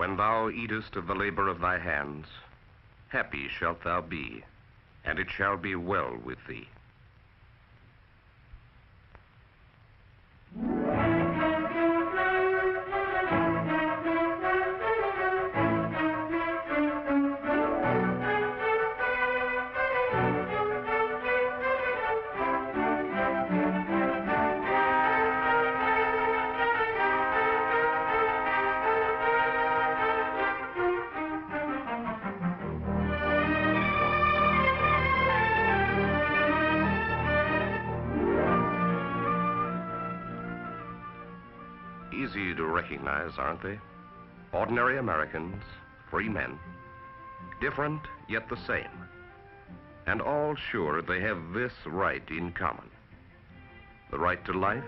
When thou eatest of the labor of thy hands, happy shalt thou be, and it shall be well with thee. Easy to recognize, aren't they? Ordinary Americans, free men, different yet the same, and all sure they have this right in common: the right to life,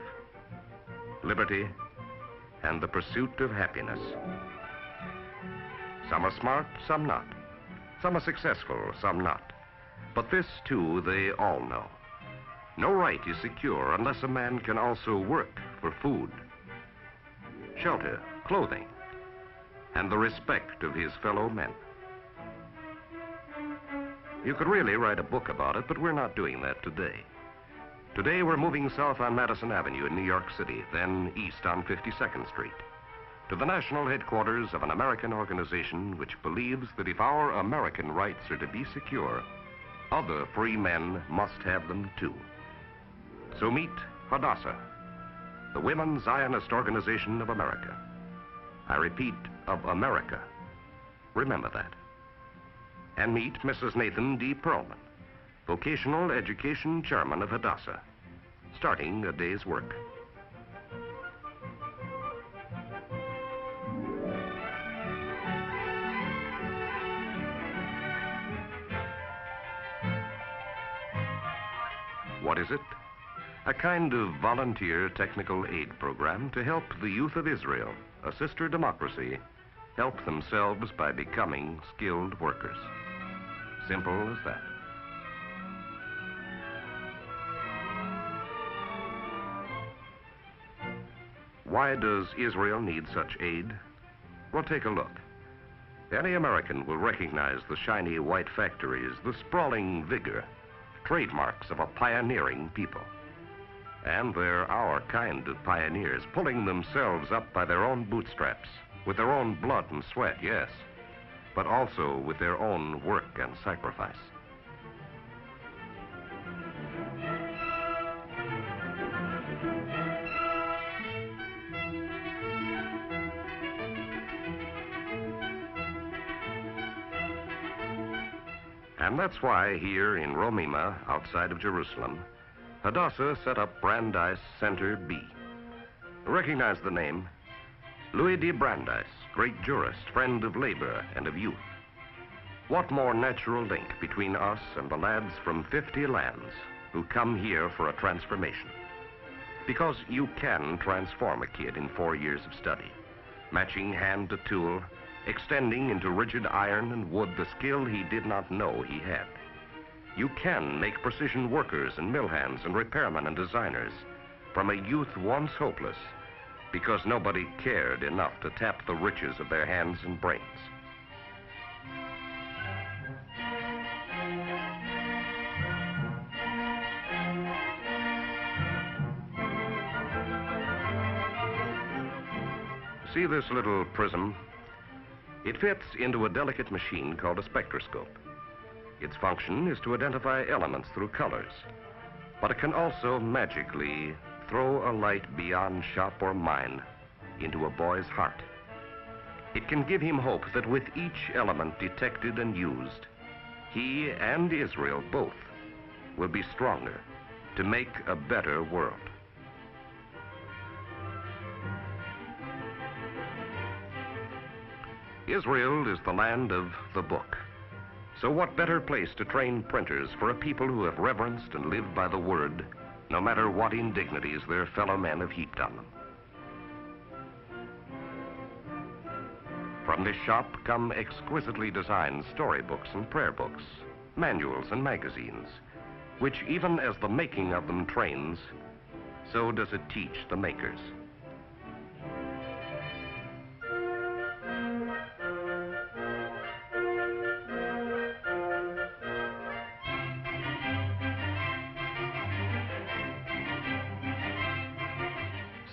liberty, and the pursuit of happiness. Some are smart, some not. Some are successful, some not. But this, too, they all know. No right is secure unless a man can also work for food, shelter, clothing, and the respect of his fellow men. You could really write a book about it, but we're not doing that today. Today we're moving south on Madison Avenue in New York City, then east on 52nd Street, to the national headquarters of an American organization which believes that if our American rights are to be secure, other free men must have them too. So meet Hadassah, the Women's Zionist Organization of America. I repeat, of America. Remember that. And meet Mrs. Nathan D. Perlman, Vocational Education Chairman of Hadassah, starting a day's work. What is it? A kind of volunteer technical aid program to help the youth of Israel, a sister democracy, help themselves by becoming skilled workers. Simple as that. Why does Israel need such aid? Well, take a look. Any American will recognize the shiny white factories, the sprawling vigor, trademarks of a pioneering people. And they're our kind of pioneers, pulling themselves up by their own bootstraps, with their own blood and sweat, yes, but also with their own work and sacrifice. And that's why here in Romema, outside of Jerusalem, Hadassah set up Brandeis Center B. Recognize the name? Louis D. Brandeis, great jurist, friend of labor and of youth. What more natural link between us and the lads from 50 lands who come here for a transformation? Because you can transform a kid in 4 years of study, matching hand to tool, extending into rigid iron and wood the skill he did not know he had. You can make precision workers and mill hands and repairmen and designers from a youth once hopeless because nobody cared enough to tap the riches of their hands and brains. See this little prism? It fits into a delicate machine called a spectroscope. Its function is to identify elements through colors, but it can also magically throw a light beyond shop or mine into a boy's heart. It can give him hope that with each element detected and used, he and Israel both will be stronger to make a better world. Israel is the land of the book. So what better place to train printers for a people who have reverenced and lived by the word, no matter what indignities their fellow men have heaped on them. From this shop come exquisitely designed storybooks and prayer books, manuals and magazines, which even as the making of them trains, so does it teach the makers.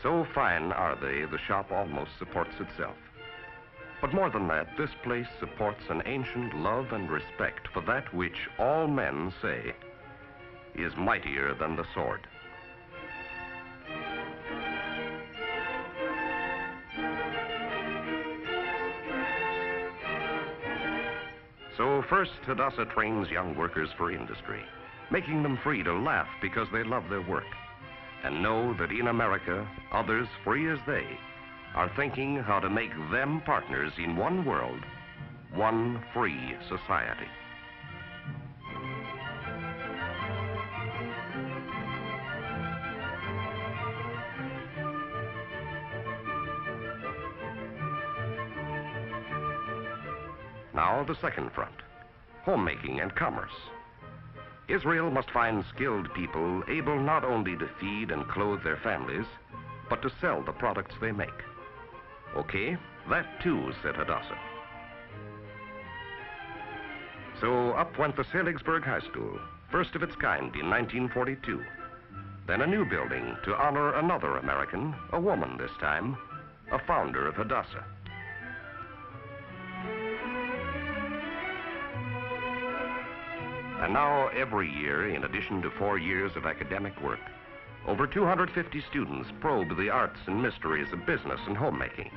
So fine are they, the shop almost supports itself. But more than that, this place supports an ancient love and respect for that which all men say is mightier than the sword. So first, Hadassah trains young workers for industry, making them free to laugh because they love their work, and know that in America, others, free as they, are thinking how to make them partners in one world, one free society. Now the second front, homemaking and commerce. Israel must find skilled people able not only to feed and clothe their families, but to sell the products they make. Okay, that too, said Hadassah. So up went the Seligsburg High School, first of its kind in 1942. Then a new building to honor another American, a woman this time, a founder of Hadassah. And now, every year, in addition to 4 years of academic work, over 250 students probe the arts and mysteries of business and homemaking.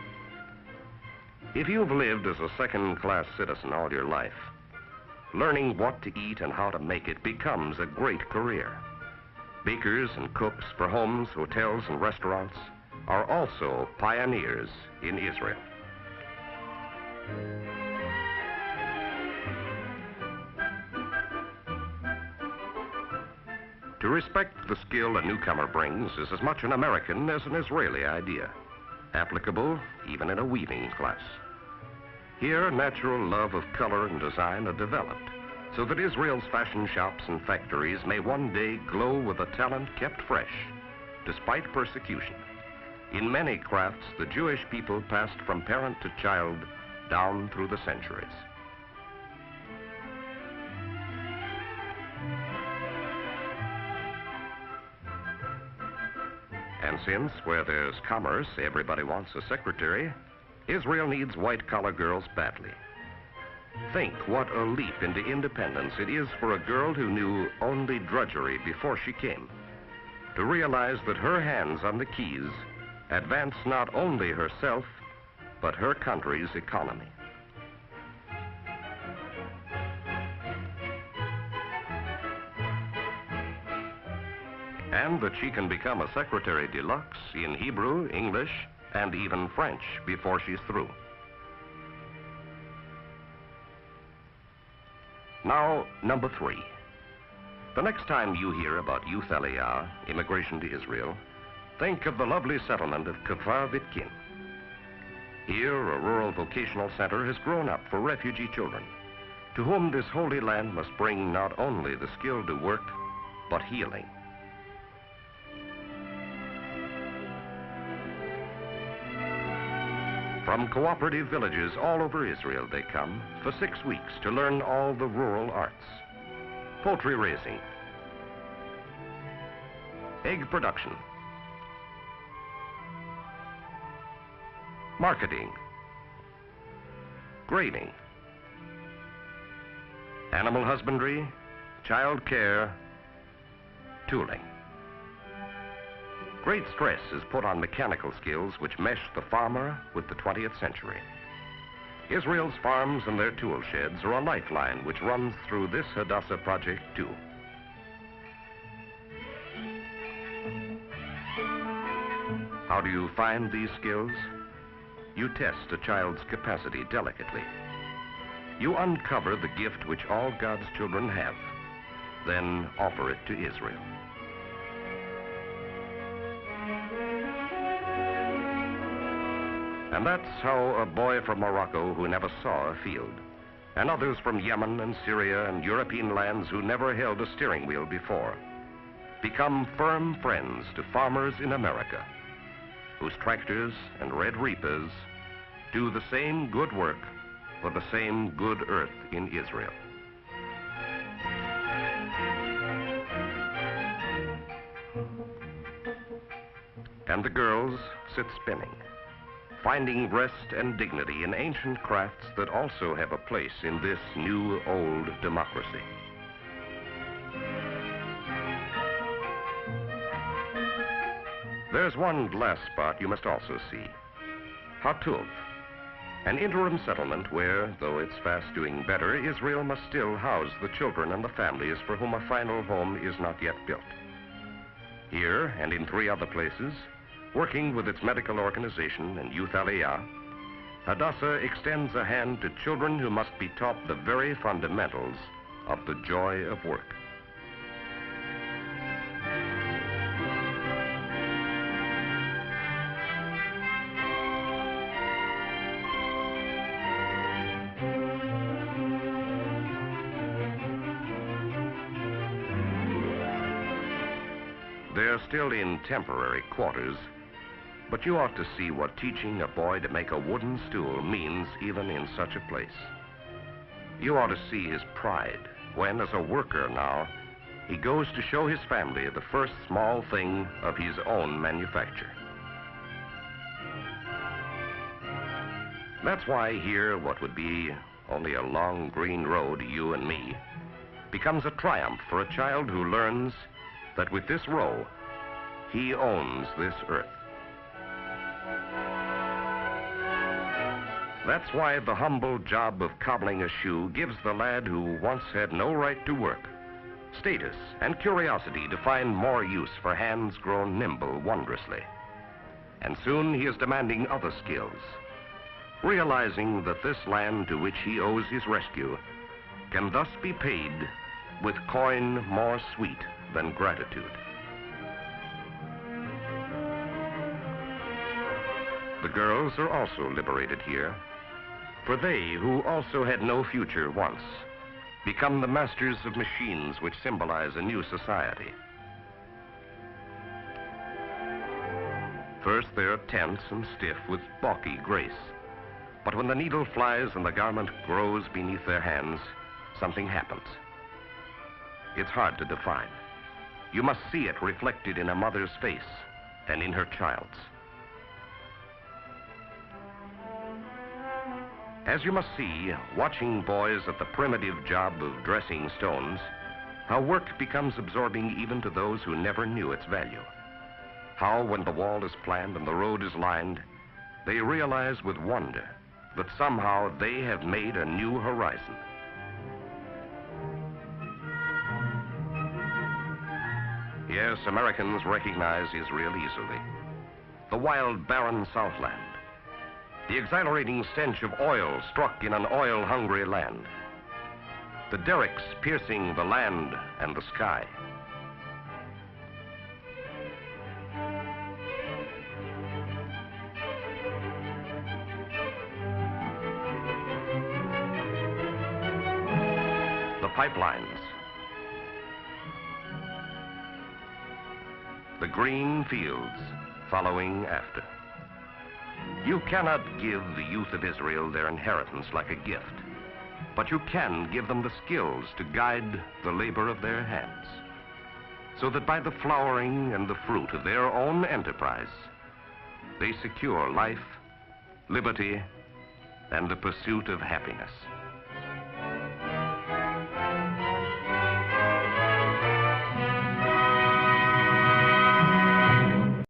If you've lived as a second-class citizen all your life, learning what to eat and how to make it becomes a great career. Bakers and cooks for homes, hotels, and restaurants are also pioneers in Israel. To respect the skill a newcomer brings is as much an American as an Israeli idea, applicable even in a weaving class. Here, natural love of color and design are developed, so that Israel's fashion shops and factories may one day glow with a talent kept fresh, despite persecution. In many crafts, the Jewish people passed from parent to child down through the centuries. And since, where there's commerce, everybody wants a secretary, Israel needs white-collar girls badly. Think what a leap into independence it is for a girl who knew only drudgery before she came, to realize that her hands on the keys advance not only herself, but her country's economy. And that she can become a secretary de luxe in Hebrew, English, and even French before she's through. Now, number 3. The next time you hear about Youth Aliyah, immigration to Israel, think of the lovely settlement of Kfar Vitkin. Here, a rural vocational center has grown up for refugee children, to whom this holy land must bring not only the skill to work, but healing. From cooperative villages all over Israel they come for 6 weeks to learn all the rural arts. Poultry raising, egg production, marketing, grading, animal husbandry, child care, tooling. Great stress is put on mechanical skills which mesh the farmer with the 20th century. Israel's farms and their tool sheds are a lifeline which runs through this Hadassah project too. How do you find these skills? You test a child's capacity delicately. You uncover the gift which all God's children have, then offer it to Israel. And that's how a boy from Morocco who never saw a field, and others from Yemen and Syria and European lands who never held a steering wheel before, become firm friends to farmers in America, whose tractors and red reapers do the same good work for the same good earth in Israel. And the girls sit spinning, finding rest and dignity in ancient crafts that also have a place in this new old democracy. There's one last spot you must also see. Hatuv, an interim settlement where, though it's fast doing better, Israel must still house the children and the families for whom a final home is not yet built. Here, and in 3 other places, working with its medical organization and Youth Aliyah, Hadassah extends a hand to children who must be taught the very fundamentals of the joy of work. They're still in temporary quarters, but you ought to see what teaching a boy to make a wooden stool means even in such a place. You ought to see his pride when, as a worker now, he goes to show his family the first small thing of his own manufacture. That's why here, what would be only a long green road to you and me, becomes a triumph for a child who learns that with this row, he owns this earth. That's why the humble job of cobbling a shoe gives the lad who once had no right to work status and curiosity to find more use for hands grown nimble wondrously. And soon he is demanding other skills, realizing that this land to which he owes his rescue can thus be paid with coin more sweet than gratitude. The girls are also liberated here, for they, who also had no future once, become the masters of machines which symbolize a new society. First, they're tense and stiff with balky grace, but when the needle flies and the garment grows beneath their hands, something happens. It's hard to define. You must see it reflected in a mother's face and in her child's. As you must see, watching boys at the primitive job of dressing stones, how work becomes absorbing even to those who never knew its value. How, when the wall is planned and the road is lined, they realize with wonder that somehow they have made a new horizon. Yes, Americans recognize Israel easily. The wild, barren Southland. The exhilarating stench of oil struck in an oil-hungry land. The derricks piercing the land and the sky. The pipelines. The green fields following after. You cannot give the youth of Israel their inheritance like a gift, but you can give them the skills to guide the labor of their hands, so that by the flowering and the fruit of their own enterprise, they secure life, liberty, and the pursuit of happiness.